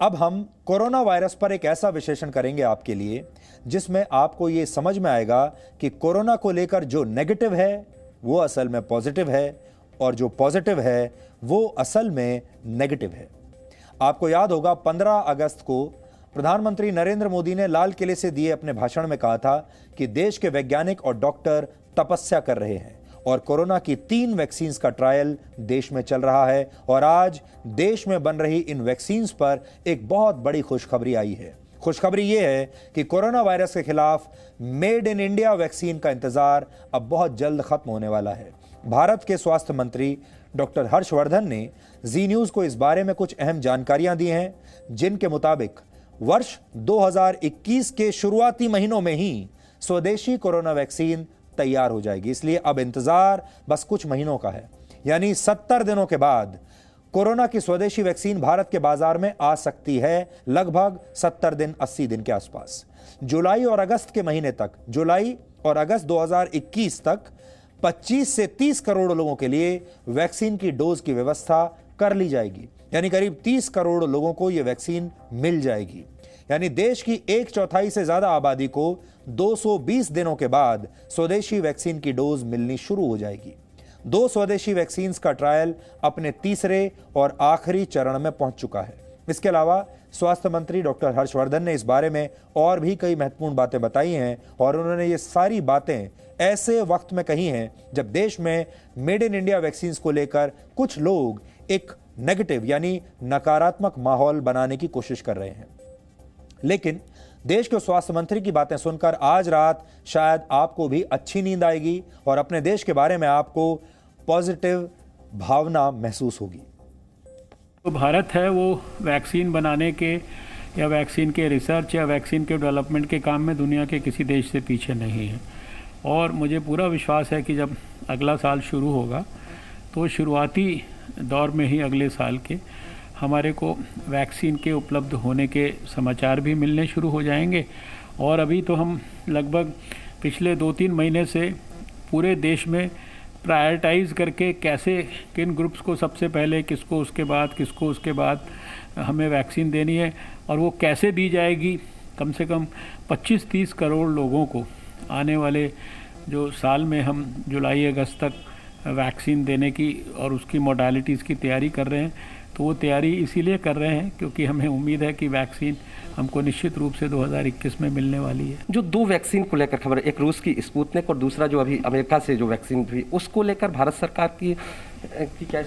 अब हम corona virus पर एक ऐसा विश्लेषण करेंगे आपके लिए जिसमें आपको ये समझ में आएगा कि कोरोना को लेकर जो नेगेटिव है वो असल में पॉजिटिव है और जो पॉजिटिव है वो असल में नेगेटिव है। आपको याद होगा 15 अगस्त को प्रधानमंत्री नरेंद्र मोदी ने लाल किले से दिए अपने भाषण में कहा था कि देश के वैज्ञानिक और डॉक्टर तपस्या कर रहे हैं और कोरोना की 3 वैक्सीन का ट्रायल देश में चल रहा है और आज देश में बन रही इन वैक्सीन पर एक बहुत बड़ी खुशखबरी आई है। खुशखबरी यह है कि कोरोना वायरस के खिलाफ मेड इन इंडिया वैक्सीन का इंतजार अब बहुत जल्द खत्म होने वाला है। भारत के स्वास्थ्य मंत्री डॉक्टर हर्षवर्धन ने जी न्यूज को इस बारे में कुछ अहम जानकारियां दी हैं, जिनके मुताबिक वर्ष 2021 के शुरुआती महीनों में ही स्वदेशी कोरोना वैक्सीन तैयार हो जाएगी। इसलिए अब इंतजार बस कुछ महीनों का है, यानी 70 दिनों के बाद कोरोना की स्वदेशी वैक्सीन भारत के बाजार में आ सकती है, लगभग 70 दिन 80 दिन के आसपास। जुलाई और अगस्त के महीने तक, जुलाई और अगस्त 2021 तक 25 से 30 करोड़ लोगों के लिए वैक्सीन की डोज की व्यवस्था कर ली जाएगी, यानी करीब 30 करोड़ लोगों को यह वैक्सीन मिल जाएगी। यानी देश की 1/4 से ज्यादा आबादी को 220 दिनों के बाद स्वदेशी वैक्सीन की डोज मिलनी शुरू हो जाएगी। 2 स्वदेशी वैक्सीन का ट्रायल अपने तीसरे और आखिरी चरण में पहुंच चुका है। इसके अलावा स्वास्थ्य मंत्री डॉक्टर हर्षवर्धन ने इस बारे में और भी कई महत्वपूर्ण बातें बताई हैं और उन्होंने ये सारी बातें ऐसे वक्त में कही हैं जब देश में मेड इन इंडिया वैक्सीन को लेकर कुछ लोग एक नेगेटिव यानी नकारात्मक माहौल बनाने की कोशिश कर रहे हैं। लेकिन देश के स्वास्थ्य मंत्री की बातें सुनकर आज रात शायद आपको भी अच्छी नींद आएगी और अपने देश के बारे में आपको पॉजिटिव भावना महसूस होगी। तो भारत है वो वैक्सीन बनाने के या वैक्सीन के रिसर्च या वैक्सीन के डेवलपमेंट के काम में दुनिया के किसी देश से पीछे नहीं है और मुझे पूरा विश्वास है कि जब अगला साल शुरू होगा तो शुरुआती दौर में ही अगले साल के हमारे को वैक्सीन के उपलब्ध होने के समाचार भी मिलने शुरू हो जाएंगे। और अभी तो हम लगभग पिछले 2-3 महीने से पूरे देश में प्रायोरिटाइज़ करके कैसे किन ग्रुप्स को सबसे पहले, किसको उसके बाद, किसको उसके बाद हमें वैक्सीन देनी है और वो कैसे दी जाएगी। कम से कम 25-30 करोड़ लोगों को आने वाले जो साल में हम जुलाई अगस्त तक वैक्सीन देने की और उसकी मोडालिटीज़ की तैयारी कर रहे हैं। तो वो तैयारी इसीलिए कर रहे हैं क्योंकि हमें उम्मीद है कि वैक्सीन हमको निश्चित रूप से 2021 में मिलने वाली है। जो 2 वैक्सीन को लेकर खबर है, एक रूस की स्पुतनिक और दूसरा जो अभी अमेरिका से जो वैक्सीन हुई, उसको लेकर भारत सरकार की क्या?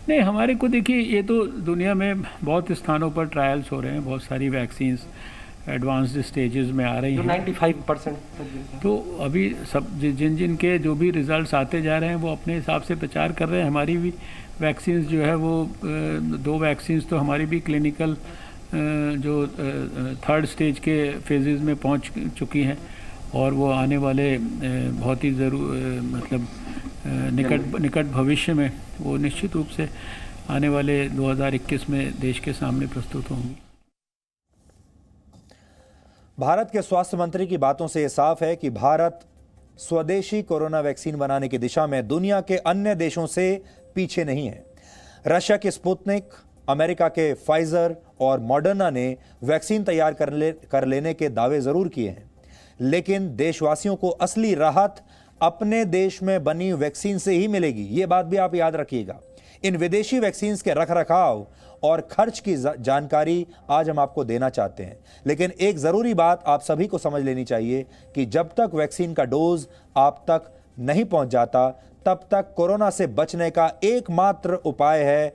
नहीं, हमारे को देखिए, ये तो दुनिया में बहुत स्थानों पर ट्रायल्स हो रहे हैं, बहुत सारी वैक्सीन एडवांस्ड स्टेजेस में आ रही हैं 95%। तो अभी सब जिन के जो भी रिजल्ट्स आते जा रहे हैं वो अपने हिसाब से प्रचार कर रहे हैं। हमारी भी वैक्सीन जो है वो 2 वैक्सीन तो हमारी भी क्लिनिकल जो 3rd स्टेज के फेजेस में पहुंच चुकी हैं और वो आने वाले बहुत ही मतलब निकट भविष्य में वो निश्चित रूप से आने वाले 2021 में देश के सामने प्रस्तुत होंगी। भारत के स्वास्थ्य मंत्री की बातों से यह साफ है कि भारत स्वदेशी कोरोना वैक्सीन बनाने की दिशा में दुनिया के अन्य देशों से पीछे नहीं है। रशिया के स्पुतनिक, अमेरिका के फाइजर और मॉडर्ना ने वैक्सीन तैयार कर लेने के दावे जरूर किए हैं, लेकिन देशवासियों को असली राहत अपने देश में बनी वैक्सीन से ही मिलेगी। यह बात भी आप याद रखिएगा। इन विदेशी वैक्सीन के रखरखाव और खर्च की जानकारी आज हम आपको देना चाहते हैं, लेकिन एक जरूरी बात आप सभी को समझ लेनी चाहिए कि जब तक वैक्सीन का डोज आप तक नहीं पहुंच जाता तब तक कोरोना से बचने का एकमात्र उपाय है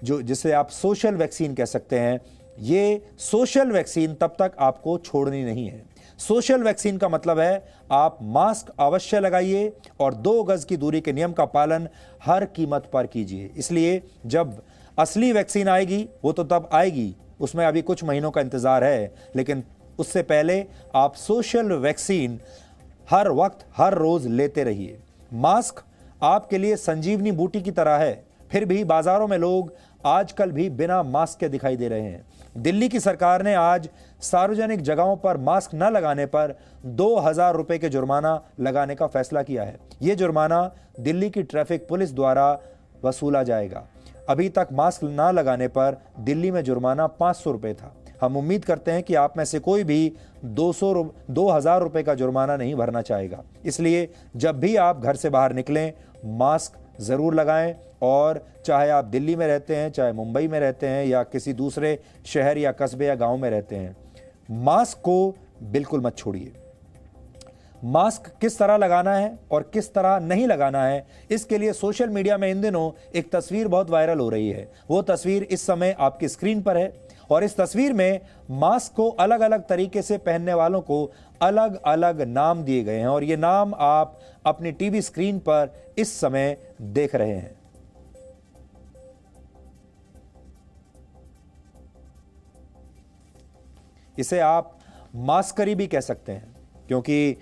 जिसे आप सोशल वैक्सीन कह सकते हैं। ये सोशल वैक्सीन तब तक आपको छोड़नी नहीं है। सोशल वैक्सीन का मतलब है आप मास्क अवश्य लगाइए और 2 गज की दूरी के नियम का पालन हर कीमत पर कीजिए। इसलिए जब असली वैक्सीन आएगी वो तो तब आएगी, उसमें अभी कुछ महीनों का इंतजार है, लेकिन उससे पहले आप सोशल वैक्सीन हर वक्त हर रोज लेते रहिए। मास्क आपके लिए संजीवनी बूटी की तरह है, फिर भी बाजारों में लोग आजकल भी बिना मास्क के दिखाई दे रहे हैं। दिल्ली की सरकार ने आज सार्वजनिक जगहों पर मास्क न लगाने पर 2000 रुपए के जुर्माना लगाने का फैसला किया है। यह जुर्माना दिल्ली की ट्रैफिक पुलिस द्वारा वसूला जाएगा। अभी तक मास्क ना लगाने पर दिल्ली में जुर्माना 500 रुपये था। हम उम्मीद करते हैं कि आप में से कोई भी 2000 रुपये का जुर्माना नहीं भरना चाहेगा। इसलिए जब भी आप घर से बाहर निकलें, मास्क ज़रूर लगाएं। और चाहे आप दिल्ली में रहते हैं, चाहे मुंबई में रहते हैं, या किसी दूसरे शहर या कस्बे या गांव में रहते हैं, मास्क को बिल्कुल मत छोड़िए। मास्क किस तरह लगाना है और किस तरह नहीं लगाना है, इसके लिए सोशल मीडिया में इन दिनों एक तस्वीर बहुत वायरल हो रही है। वो तस्वीर इस समय आपकी स्क्रीन पर है और इस तस्वीर में मास्क को अलग अलग तरीके से पहनने वालों को अलग अलग नाम दिए गए हैं और ये नाम आप अपनी टीवी स्क्रीन पर इस समय देख रहे हैं। इसे आप मास्करी भी कह सकते हैं, क्योंकि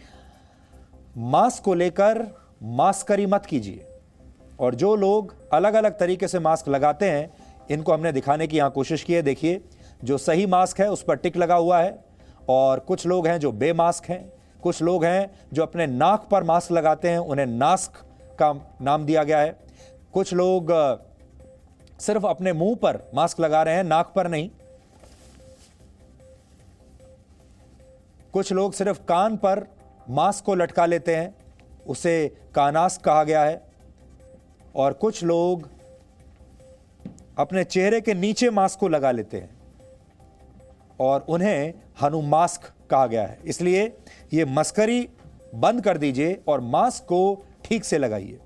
मास्क को लेकर मास्करी मत कीजिए। और जो लोग अलग अलग तरीके से मास्क लगाते हैं, इनको हमने दिखाने की यहां कोशिश की है। देखिए, जो सही मास्क है उस पर टिक लगा हुआ है, और कुछ लोग हैं जो बेमास्क हैं, कुछ लोग हैं जो अपने नाक पर मास्क लगाते हैं, उन्हें नास्क का नाम दिया गया है। कुछ लोग सिर्फ अपने मुंह पर मास्क लगा रहे हैं, नाक पर नहीं। कुछ लोग सिर्फ कान पर मास्क को लटका लेते हैं, उसे कानास्क कहा गया है। और कुछ लोग अपने चेहरे के नीचे मास्क को लगा लेते हैं और उन्हें हनुमास्क कहा गया है। इसलिए ये मस्करी बंद कर दीजिए और मास्क को ठीक से लगाइए।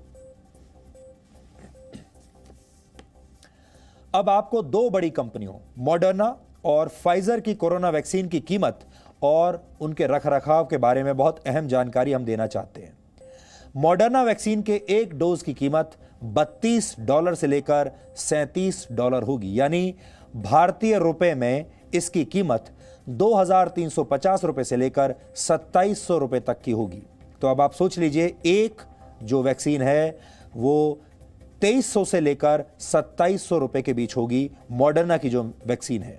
अब आपको दो बड़ी कंपनियों मॉडर्ना और फाइजर की कोरोना वैक्सीन की कीमत और उनके रखरखाव के बारे में बहुत अहम जानकारी हम देना चाहते हैं। मॉडर्ना वैक्सीन के एक डोज की कीमत $32 से लेकर $37 होगी, यानी भारतीय रुपए में इसकी कीमत 2350 रुपए से लेकर 2700 रुपए तक की होगी। तो अब आप सोच लीजिए, एक जो वैक्सीन है वो 2300 से लेकर 2700 रुपए के बीच होगी, मॉडर्ना की जो वैक्सीन है।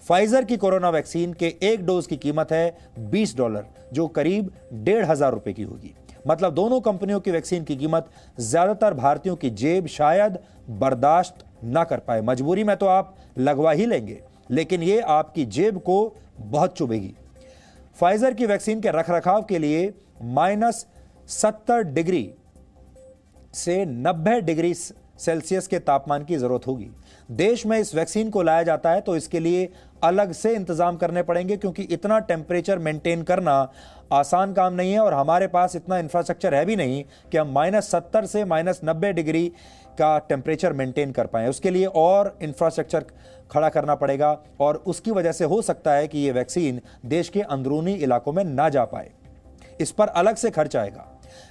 फाइजर की कोरोना वैक्सीन के एक डोज की कीमत है $20, जो करीब 1500 रुपए की होगी। मतलब दोनों कंपनियों की वैक्सीन की कीमत ज्यादातर भारतीयों की जेब शायद बर्दाश्त ना कर पाए। मजबूरी में तो आप लगवा ही लेंगे, लेकिन ये आपकी जेब को बहुत चुभेगी। फाइजर की वैक्सीन के रखरखाव के लिए -70 डिग्री से 90 डिग्री सेल्सियस के तापमान की जरूरत होगी। देश में इस वैक्सीन को लाया जाता है तो इसके लिए अलग से इंतजाम करने पड़ेंगे, क्योंकि इतना टेम्परेचर मेंटेन करना आसान काम नहीं है और हमारे पास इतना इंफ्रास्ट्रक्चर है भी नहीं कि हम -70 से -90 डिग्री का टेम्परेचर मेंटेन कर पाएं। उसके लिए और इंफ्रास्ट्रक्चर खड़ा करना पड़ेगा और उसकी वजह से हो सकता है कि ये वैक्सीन देश के अंदरूनी इलाकों में ना जा पाए। इस पर अलग से खर्च आएगा।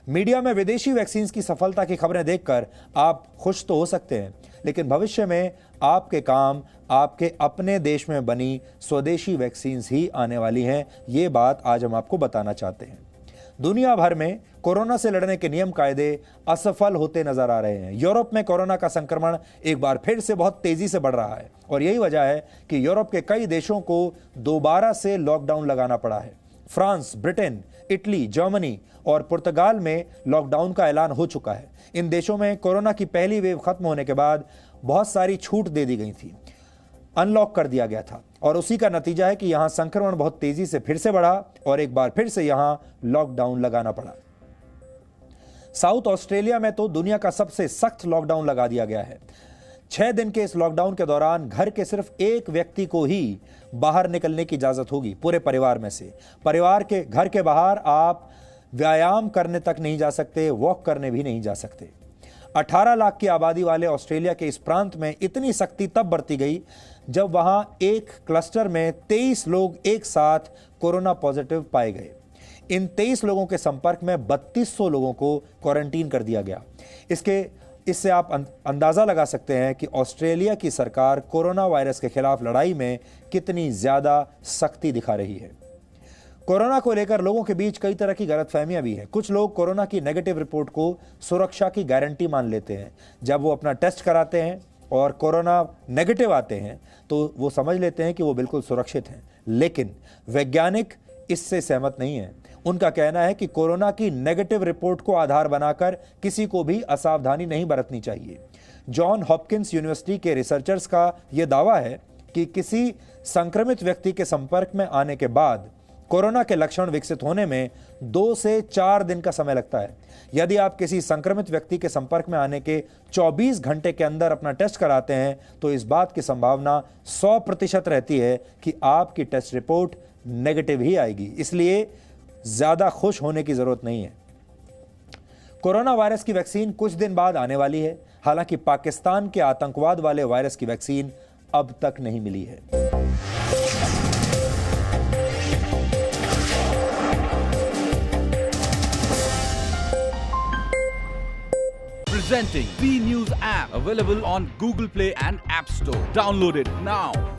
मीडिया में विदेशी वैक्सीन की सफलता की खबरें देखकर आप खुश तो हो सकते हैं, लेकिन भविष्य में आपके काम आपके अपने देश में बनी स्वदेशी वैक्सीन ही आने वाली हैं। ये बात आज हम आपको बताना चाहते हैं। दुनिया भर में कोरोना से लड़ने के नियम कायदे असफल होते नजर आ रहे हैं। यूरोप में कोरोना का संक्रमण एक बार फिर से बहुत तेजी से बढ़ रहा है और यही वजह है कि यूरोप के कई देशों को दोबारा से लॉकडाउन लगाना पड़ा है। फ्रांस, ब्रिटेन, इटली, जर्मनी और पुर्तगाल में लॉकडाउन का ऐलान हो चुका है। इन देशों में कोरोना की पहली वेव खत्म होने के बाद बहुत सारी छूट दे दी गई थी, अनलॉक कर दिया गया था और उसी का नतीजा है कि यहां संक्रमण बहुत तेजी से फिर से बढ़ा और एक बार फिर से यहां लॉकडाउन लगाना पड़ा। साउथ ऑस्ट्रेलिया में तो दुनिया का सबसे सख्त लॉकडाउन लगा दिया गया है। 6 दिन के इस लॉकडाउन के दौरान घर के सिर्फ एक व्यक्ति को ही बाहर निकलने की इजाजत होगी पूरे परिवार में से। परिवार के घर के बाहर आप व्यायाम करने तक नहीं जा सकते, वॉक करने भी नहीं जा सकते। 18 लाख की आबादी वाले ऑस्ट्रेलिया के इस प्रांत में इतनी सख्ती तब बरती गई जब वहां एक क्लस्टर में 23 लोग एक साथ कोरोना पॉजिटिव पाए गए। इन 23 लोगों के संपर्क में 3200 लोगों को क्वारंटीन कर दिया गया। इससे आप अंदाजा लगा सकते हैं कि ऑस्ट्रेलिया की सरकार कोरोना वायरस के खिलाफ लड़ाई में कितनी ज्यादा सख्ती दिखा रही है। कोरोना को लेकर लोगों के बीच कई तरह की गलतफहमियां भी हैं। कुछ लोग कोरोना की नेगेटिव रिपोर्ट को सुरक्षा की गारंटी मान लेते हैं। जब वो अपना टेस्ट कराते हैं और कोरोना नेगेटिव आते हैं तो वो समझ लेते हैं कि वो बिल्कुल सुरक्षित हैं, लेकिन वैज्ञानिक इससे सहमत नहीं है। उनका कहना है कि कोरोना की नेगेटिव रिपोर्ट को आधार बनाकर किसी को भी असावधानी नहीं बरतनी चाहिए। जॉन हॉपकिंस यूनिवर्सिटी के रिसर्चर्स का यह दावा है कि किसी संक्रमित व्यक्ति के संपर्क में आने के बाद कोरोना के लक्षण विकसित होने में 2 से 4 दिन का समय लगता है। यदि आप किसी संक्रमित व्यक्ति के संपर्क में आने के 24 घंटे के अंदर अपना टेस्ट कराते हैं तो इस बात की संभावना 100% रहती है कि आपकी टेस्ट रिपोर्ट नेगेटिव ही आएगी। इसलिए ज्यादा खुश होने की जरूरत नहीं है। कोरोना वायरस की वैक्सीन कुछ दिन बाद आने वाली है। हालांकि पाकिस्तान के आतंकवाद वाले वायरस की वैक्सीन अब तक नहीं मिली है। Presenting B News app, available on Google Play and App Store. Download it now.